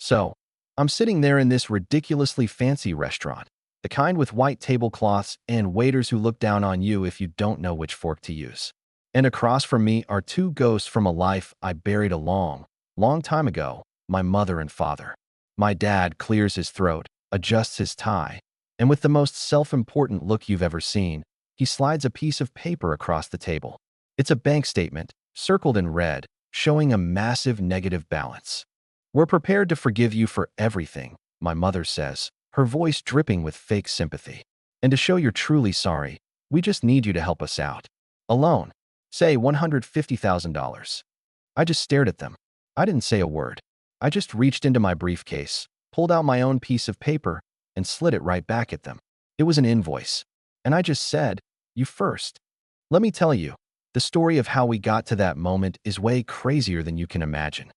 So, I'm sitting there in this ridiculously fancy restaurant, the kind with white tablecloths and waiters who look down on you if you don't know which fork to use. And across from me are two ghosts from a life I buried a long, long time ago, my mother and father. My dad clears his throat, adjusts his tie, and with the most self-important look you've ever seen, he slides a piece of paper across the table. It's a bank statement, circled in red, showing a massive negative balance. "We're prepared to forgive you for everything," my mother says, her voice dripping with fake sympathy. "And to show you're truly sorry, we just need you to help us out. Alone. Say $150,000. I just stared at them. I didn't say a word. I just reached into my briefcase, pulled out my own piece of paper, and slid it right back at them. It was an invoice. And I just said, "You first." Let me tell you, the story of how we got to that moment is way crazier than you can imagine.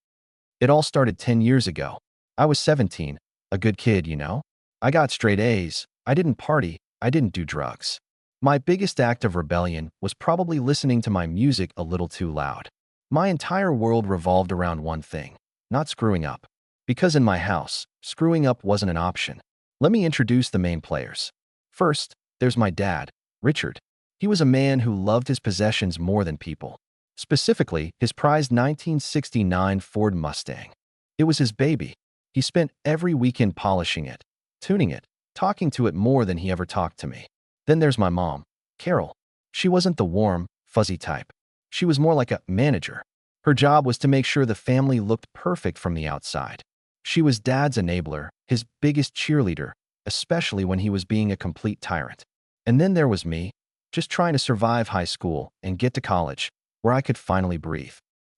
It all started 10 years ago. I was 17, a good kid, you know? I got straight A's, I didn't party, I didn't do drugs. My biggest act of rebellion was probably listening to my music a little too loud. My entire world revolved around one thing: not screwing up. Because in my house, screwing up wasn't an option. Let me introduce the main players. First, there's my dad, Richard. He was a man who loved his possessions more than people. Specifically, his prized 1969 Ford Mustang. It was his baby. He spent every weekend polishing it, tuning it, talking to it more than he ever talked to me. Then there's my mom, Carol. She wasn't the warm, fuzzy type. She was more like a manager. Her job was to make sure the family looked perfect from the outside. She was Dad's enabler, his biggest cheerleader, especially when he was being a complete tyrant. And then there was me, just trying to survive high school and get to college, where I could finally breathe.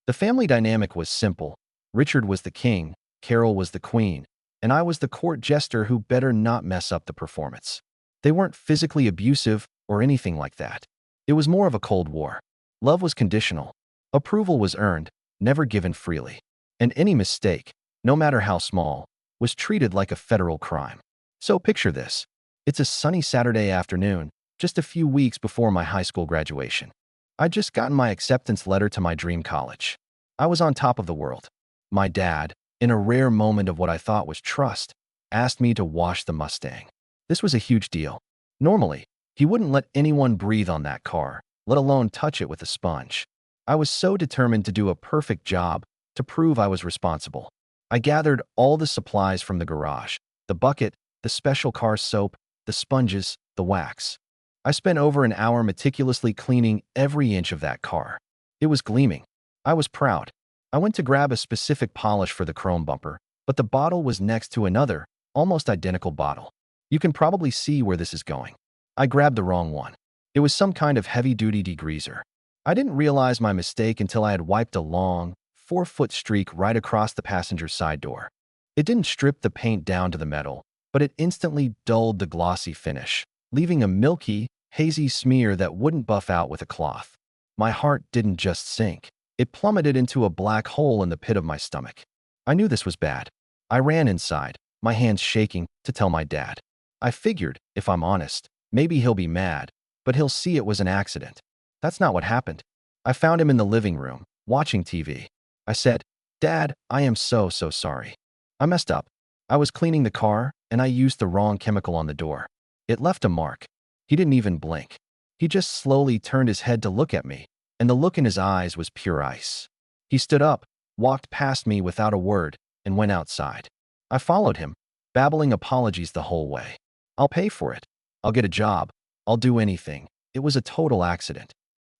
The family dynamic was simple. Richard was the king, Carol was the queen, and I was the court jester who better not mess up the performance. They weren't physically abusive or anything like that. It was more of a Cold War. Love was conditional. Approval was earned, never given freely. And any mistake, no matter how small, was treated like a federal crime. So picture this. It's a sunny Saturday afternoon, just a few weeks before my high school graduation. I'd just gotten my acceptance letter to my dream college. I was on top of the world. My dad, in a rare moment of what I thought was trust, asked me to wash the Mustang. This was a huge deal. Normally, he wouldn't let anyone breathe on that car, let alone touch it with a sponge. I was so determined to do a perfect job, to prove I was responsible. I gathered all the supplies from the garage: the bucket, the special car soap, the sponges, the wax. I spent over an hour meticulously cleaning every inch of that car. It was gleaming. I was proud. I went to grab a specific polish for the chrome bumper, but the bottle was next to another, almost identical bottle. You can probably see where this is going. I grabbed the wrong one. It was some kind of heavy-duty degreaser. I didn't realize my mistake until I had wiped a long, 4-foot streak right across the passenger side door. It didn't strip the paint down to the metal, but it instantly dulled the glossy finish, leaving a milky, hazy smear that wouldn't buff out with a cloth. My heart didn't just sink. It plummeted into a black hole in the pit of my stomach. I knew this was bad. I ran inside, my hands shaking, to tell my dad. I figured, if I'm honest, maybe he'll be mad, but he'll see it was an accident. That's not what happened. I found him in the living room, watching TV. I said, "Dad, I am so sorry. I messed up. I was cleaning the car, and I used the wrong chemical on the door. It left a mark." He didn't even blink. He just slowly turned his head to look at me, and the look in his eyes was pure ice. He stood up, walked past me without a word, and went outside. I followed him, babbling apologies the whole way. "I'll pay for it. I'll get a job. I'll do anything. It was a total accident."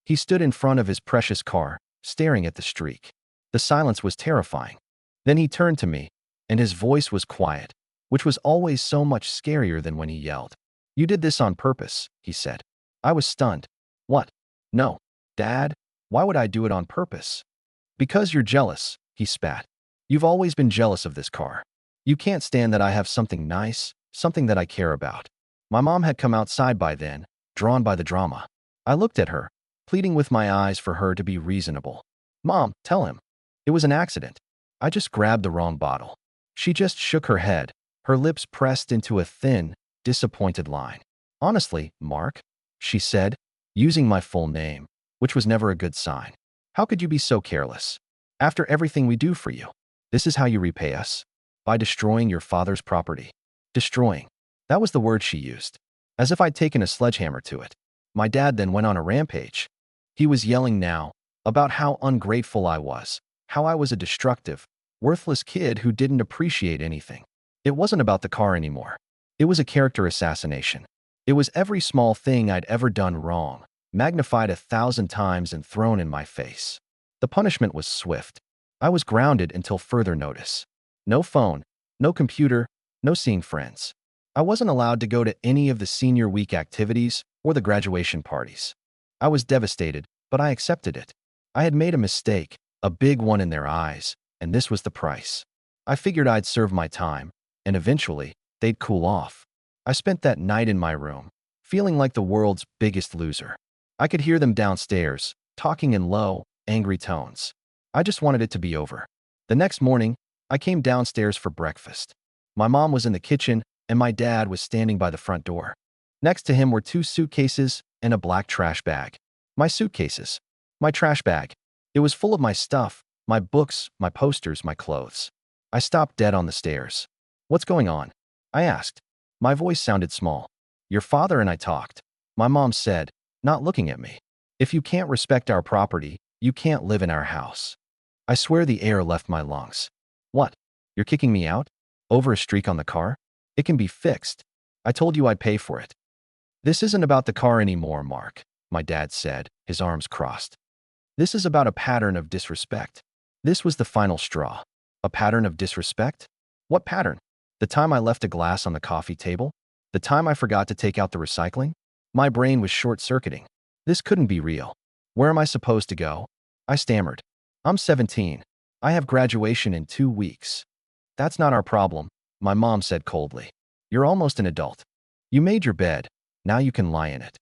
He stood in front of his precious car, staring at the streak. The silence was terrifying. Then he turned to me, and his voice was quiet, which was always so much scarier than when he yelled. "You did this on purpose," he said. I was stunned. "What? No. Dad, why would I do it on purpose?" "Because you're jealous," he spat. "You've always been jealous of this car. You can't stand that I have something nice, something that I care about." My mom had come outside by then, drawn by the drama. I looked at her, pleading with my eyes for her to be reasonable. "Mom, tell him. It was an accident. I just grabbed the wrong bottle." She just shook her head, her lips pressed into a thin, disappointed line. "Honestly, Mark," she said, using my full name, which was never a good sign. "How could you be so careless? After everything we do for you, this is how you repay us?" by destroying your father's property. Destroying. That was the word she used, as if I'd taken a sledgehammer to it. My dad then went on a rampage. He was yelling now about how ungrateful I was, how I was a destructive, worthless kid who didn't appreciate anything. It wasn't about the car anymore. It was a character assassination. It was every small thing I'd ever done wrong, magnified 1,000 times and thrown in my face. The punishment was swift. I was grounded until further notice. No phone, no computer, no seeing friends. I wasn't allowed to go to any of the senior week activities or the graduation parties. I was devastated, but I accepted it. I had made a mistake, a big one in their eyes, and this was the price. I figured I'd serve my time, and eventually, they'd cool off. I spent that night in my room, feeling like the world's biggest loser. I could hear them downstairs, talking in low, angry tones. I just wanted it to be over. The next morning, I came downstairs for breakfast. My mom was in the kitchen, and my dad was standing by the front door. Next to him were 2 suitcases and a black trash bag. My suitcases. My trash bag. It was full of my stuff, my books, my posters, my clothes. I stopped dead on the stairs. "What's going on?" I asked. My voice sounded small. "Your father and I talked," my mom said, not looking at me. "If you can't respect our property, you can't live in our house." I swear the air left my lungs. "What? You're kicking me out? Over a streak on the car? It can be fixed. I told you I'd pay for it." "This isn't about the car anymore, Mark," my dad said, his arms crossed. "This is about a pattern of disrespect." This was the final straw. A pattern of disrespect? What pattern? The time I left a glass on the coffee table? The time I forgot to take out the recycling? My brain was short-circuiting. This couldn't be real. Where am I supposed to go? I stammered. "I'm 17. I have graduation in 2 weeks." "That's not our problem," my mom said coldly. "You're almost an adult. You made your bed. Now you can lie in it."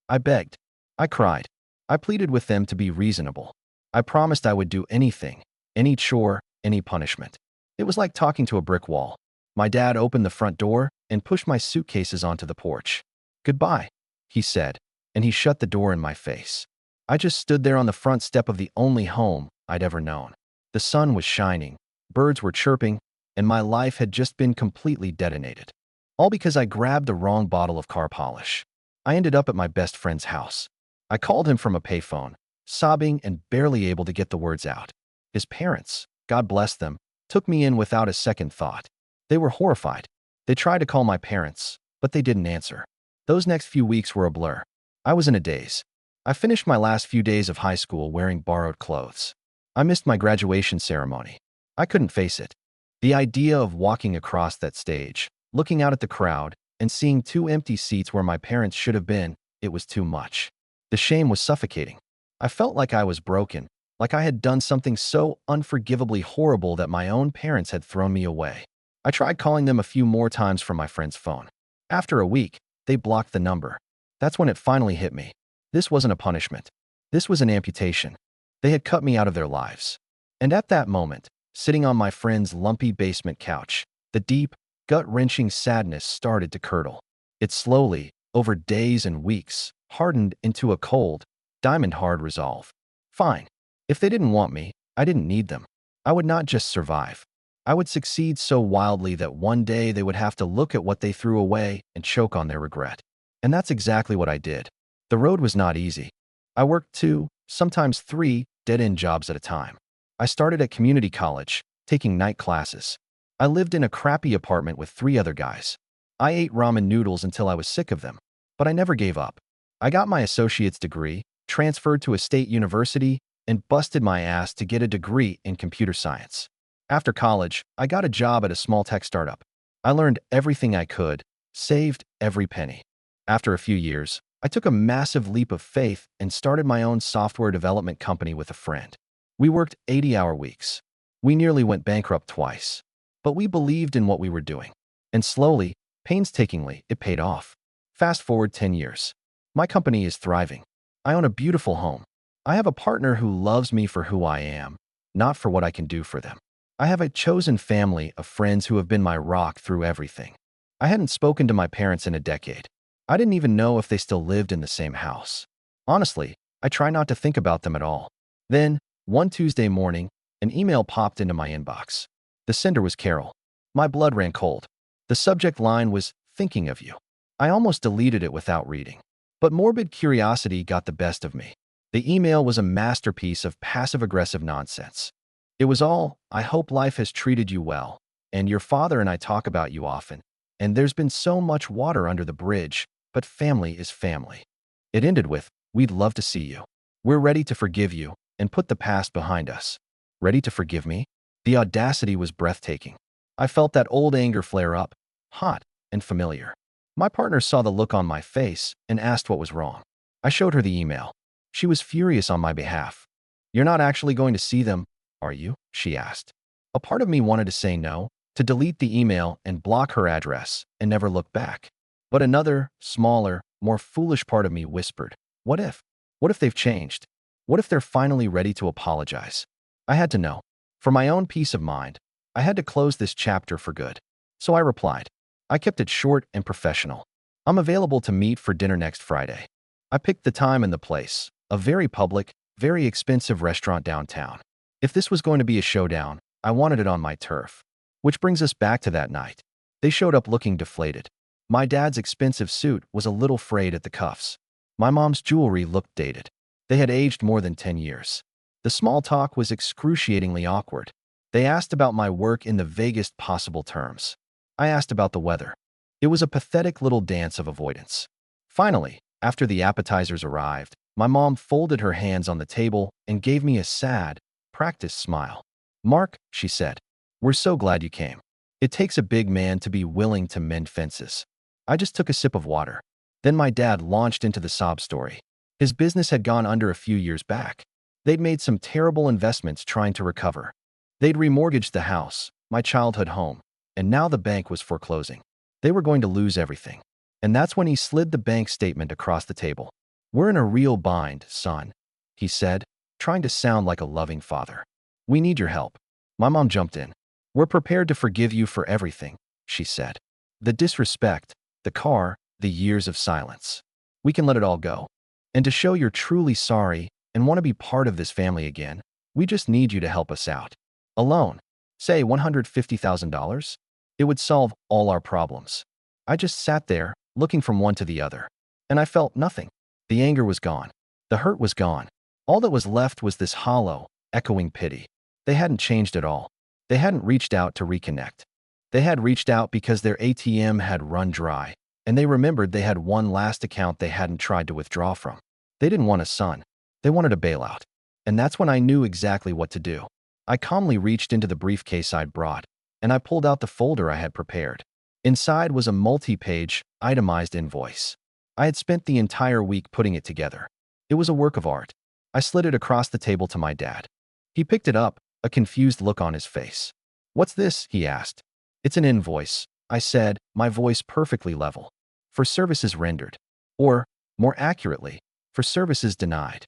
I begged. I cried. I pleaded with them to be reasonable. I promised I would do anything, any chore, any punishment. It was like talking to a brick wall. My dad opened the front door and pushed my suitcases onto the porch. "Goodbye," he said, and he shut the door in my face. I just stood there on the front step of the only home I'd ever known. The sun was shining, birds were chirping, and my life had just been completely detonated. All because I grabbed the wrong bottle of car polish. I ended up at my best friend's house. I called him from a payphone, sobbing and barely able to get the words out. His parents, God bless them, took me in without a second thought. They were horrified. They tried to call my parents, but they didn't answer. Those next few weeks were a blur. I was in a daze. I finished my last few days of high school wearing borrowed clothes. I missed my graduation ceremony. I couldn't face it. The idea of walking across that stage, looking out at the crowd, and seeing 2 empty seats where my parents should have been, it was too much. The shame was suffocating. I felt like I was broken, like I had done something so unforgivably horrible that my own parents had thrown me away. I tried calling them a few more times from my friend's phone. After a week, they blocked the number. That's when it finally hit me. This wasn't a punishment. This was an amputation. They had cut me out of their lives. And at that moment, sitting on my friend's lumpy basement couch, the deep, gut-wrenching sadness started to curdle. It slowly, over days and weeks, hardened into a cold, diamond-hard resolve. Fine. If they didn't want me, I didn't need them. I would not just survive. I would succeed so wildly that one day they would have to look at what they threw away and choke on their regret. And that's exactly what I did. The road was not easy. I worked 2, sometimes 3, dead-end jobs at a time. I started at community college, taking night classes. I lived in a crappy apartment with 3 other guys. I ate ramen noodles until I was sick of them. But I never gave up. I got my associate's degree, transferred to a state university, and busted my ass to get a degree in computer science. After college, I got a job at a small tech startup. I learned everything I could, saved every penny. After a few years, I took a massive leap of faith and started my own software development company with a friend. We worked 80-hour weeks. We nearly went bankrupt twice. But we believed in what we were doing. And slowly, painstakingly, it paid off. Fast forward 10 years. My company is thriving. I own a beautiful home. I have a partner who loves me for who I am, not for what I can do for them. I have a chosen family of friends who have been my rock through everything. I hadn't spoken to my parents in a decade. I didn't even know if they still lived in the same house. Honestly, I try not to think about them at all. Then, one Tuesday morning, an email popped into my inbox. The sender was Carol. My blood ran cold. The subject line was, "Thinking of you." I almost deleted it without reading. But morbid curiosity got the best of me. The email was a masterpiece of passive-aggressive nonsense. It was all, "I hope life has treated you well, and your father and I talk about you often, and there's been so much water under the bridge, but family is family." It ended with, "We'd love to see you. We're ready to forgive you and put the past behind us." Ready to forgive me? The audacity was breathtaking. I felt that old anger flare up, hot and familiar. My partner saw the look on my face and asked what was wrong. I showed her the email. She was furious on my behalf. "You're not actually going to see them, are you?" she asked. A part of me wanted to say no, to delete the email and block her address and never look back. But another, smaller, more foolish part of me whispered, "What if? What if they've changed? What if they're finally ready to apologize?" I had to know. For my own peace of mind, I had to close this chapter for good. So I replied. I kept it short and professional. "I'm available to meet for dinner next Friday." I picked the time and the place, a very public, very expensive restaurant downtown. If this was going to be a showdown, I wanted it on my turf. Which brings us back to that night. They showed up looking deflated. My dad's expensive suit was a little frayed at the cuffs. My mom's jewelry looked dated. They had aged more than 10 years. The small talk was excruciatingly awkward. They asked about my work in the vaguest possible terms. I asked about the weather. It was a pathetic little dance of avoidance. Finally, after the appetizers arrived, my mom folded her hands on the table and gave me a sad, practiced smile. "Mark," she said, "we're so glad you came. It takes a big man to be willing to mend fences." I just took a sip of water. Then my dad launched into the sob story. His business had gone under a few years back. They'd made some terrible investments trying to recover. They'd remortgaged the house, my childhood home, and now the bank was foreclosing. They were going to lose everything. And that's when he slid the bank statement across the table. "We're in a real bind, son," he said, trying to sound like a loving father. "We need your help." My mom jumped in. "We're prepared to forgive you for everything," she said. "The disrespect, the car, the years of silence. We can let it all go. And to show you're truly sorry and want to be part of this family again, we just need you to help us out. A loan, say $150,000, it would solve all our problems." I just sat there, looking from one to the other. And I felt nothing. The anger was gone. The hurt was gone. All that was left was this hollow, echoing pity. They hadn't changed at all. They hadn't reached out to reconnect. They had reached out because their ATM had run dry, and they remembered they had one last account they hadn't tried to withdraw from. They didn't want a son. They wanted a bailout. And that's when I knew exactly what to do. I calmly reached into the briefcase I'd brought, and I pulled out the folder I had prepared. Inside was a multi-page, itemized invoice. I had spent the entire week putting it together. It was a work of art. I slid it across the table to my dad. He picked it up, a confused look on his face. "What's this?" he asked. "It's an invoice," I said, my voice perfectly level. "For services rendered. Or, more accurately, for services denied."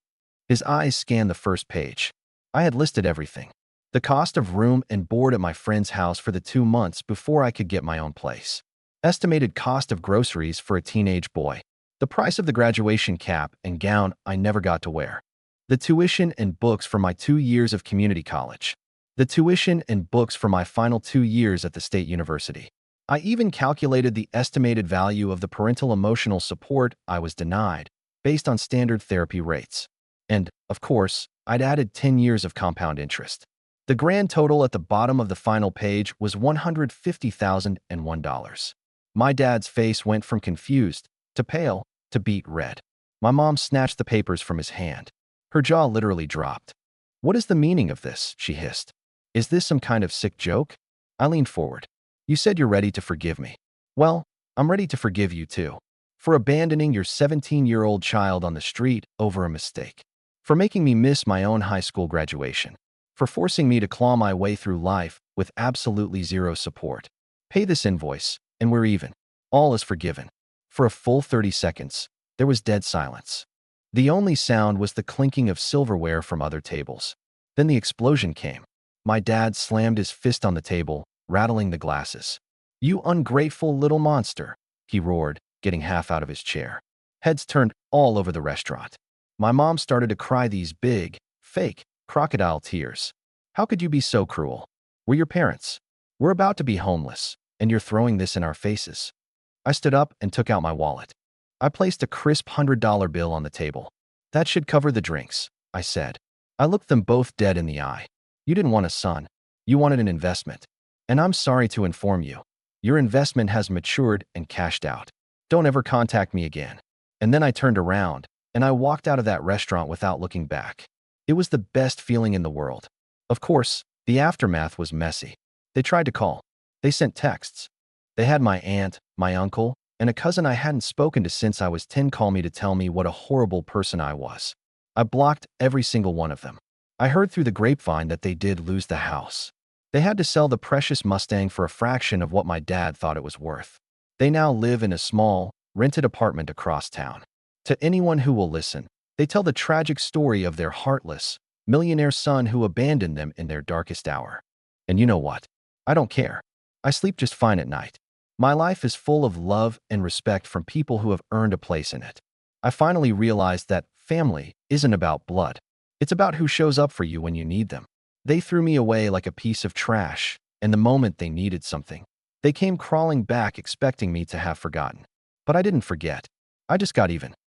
His eyes scanned the first page. I had listed everything. The cost of room and board at my friend's house for the 2 months before I could get my own place. Estimated cost of groceries for a teenage boy. The price of the graduation cap and gown I never got to wear. The tuition and books for my 2 years of community college. The tuition and books for my final 2 years at the state university. I even calculated the estimated value of the parental emotional support I was denied, based on standard therapy rates. And, of course, I'd added 10 years of compound interest. The grand total at the bottom of the final page was $150,001. My dad's face went from confused, to pale, to beet red. My mom snatched the papers from his hand. Her jaw literally dropped. "What is the meaning of this?" she hissed. "Is this some kind of sick joke?" I leaned forward. "You said you're ready to forgive me. Well, I'm ready to forgive you too. For abandoning your 17-year-old child on the street over a mistake. For making me miss my own high school graduation. For forcing me to claw my way through life with absolutely zero support. Pay this invoice, and we're even. All is forgiven." For a full 30 seconds, there was dead silence. The only sound was the clinking of silverware from other tables. Then the explosion came. My dad slammed his fist on the table, rattling the glasses. "You ungrateful little monster," he roared, getting half out of his chair. Heads turned all over the restaurant. My mom started to cry these big, fake, crocodile tears. "How could you be so cruel? We're your parents. We're about to be homeless, and you're throwing this in our faces. I stood up and took out my wallet. I placed a crisp $100 bill on the table. That should cover the drinks, I said. I looked them both dead in the eye. You didn't want a son. You wanted an investment. And I'm sorry to inform you. Your investment has matured and cashed out. Don't ever contact me again. And then I turned around, and I walked out of that restaurant without looking back. It was the best feeling in the world. Of course, the aftermath was messy. They tried to call. They sent texts. They had my aunt, my uncle, and a cousin I hadn't spoken to since I was 10 call me to tell me what a horrible person I was. I blocked every single one of them. I heard through the grapevine that they did lose the house. They had to sell the precious Mustang for a fraction of what my dad thought it was worth. They now live in a small, rented apartment across town. To anyone who will listen, they tell the tragic story of their heartless, millionaire son who abandoned them in their darkest hour. And you know what? I don't care. I sleep just fine at night. My life is full of love and respect from people who have earned a place in it. I finally realized that family isn't about blood. It's about who shows up for you when you need them. They threw me away like a piece of trash, and the moment they needed something, they came crawling back expecting me to have forgotten. But I didn't forget. I just got even.